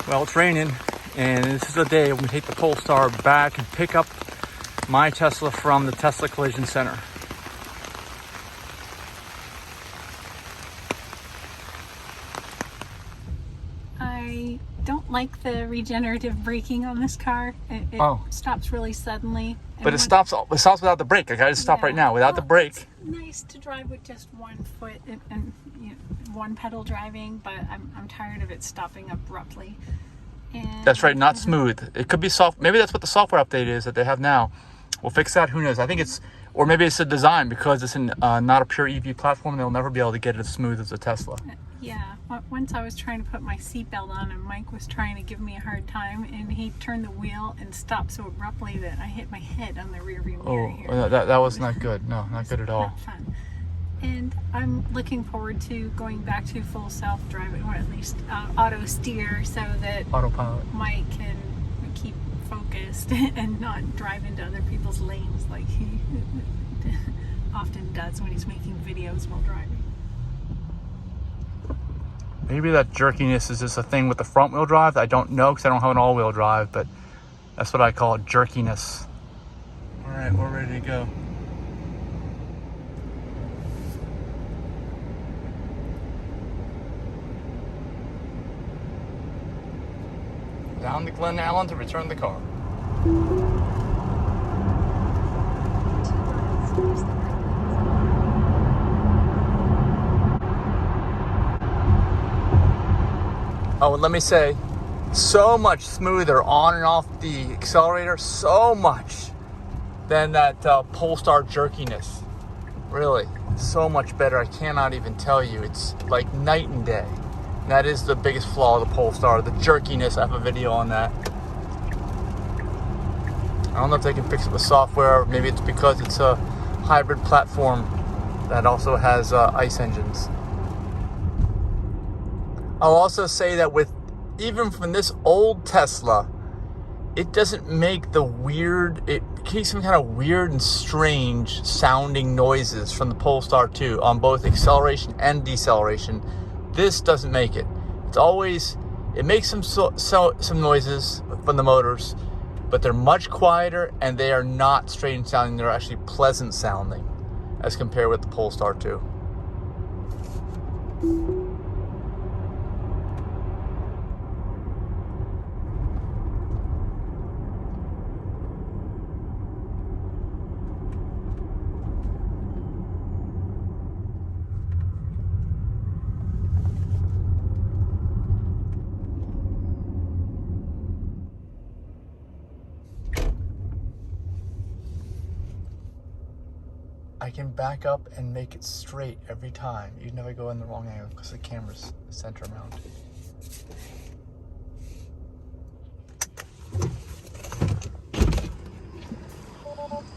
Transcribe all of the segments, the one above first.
Well, it's raining, and this is the day when we take the Polestar back and pick up my Tesla from the Tesla Collision Center. I don't like the regenerative braking on this car. It stops really suddenly. But it stops without the brake. I gotta stop right now without the brake. It's nice to drive with just one foot and one pedal driving, but I'm tired of it stopping abruptly. And that's right, not smooth. It could be soft. Maybe that's what the software update is that they have now. We'll fix that. Who knows? I think it's, or maybe it's a design because it's not a pure EV platform. They'll never be able to get it as smooth as a Tesla. Yeah. Once I was trying to put my seatbelt on, and Mike was trying to give me a hard time, and he turned the wheel and stopped so abruptly that I hit my head on the rear view mirror here. That was not good. No, not good at all. Not fun. And I'm looking forward to going back to full self-driving, or at least auto steer, so that Autopilot. Mike can keep focused and not drive into other people's lanes like he often does when he's making videos while driving. Maybe that jerkiness is just a thing with the front wheel drive. I don't know because I don't have an all-wheel drive, but that's what I call it, jerkiness. All right, we're ready to go. Down to Glen Allen to return the car. Oh, and let me say, so much smoother on and off the accelerator, so much than that Polestar jerkiness. Really, so much better. I cannot even tell you. It's like night and day. And that is the biggest flaw of the Polestar, the jerkiness. I have a video on that. I don't know if they can fix it with software, or maybe it's because it's a hybrid platform that also has ICE engines. I'll also say that even from this old Tesla, it doesn't make the it makes some kind of weird and strange sounding noises from the Polestar 2 on both acceleration and deceleration. This doesn't make it. It makes some noises from the motors, but they're much quieter and they are not strange sounding. They're actually pleasant sounding as compared with the Polestar 2. I can back up and make it straight every time, even if I go in the wrong angle because the camera's center mount.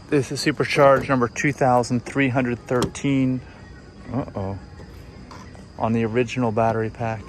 This is supercharged number 2313. On the original battery pack.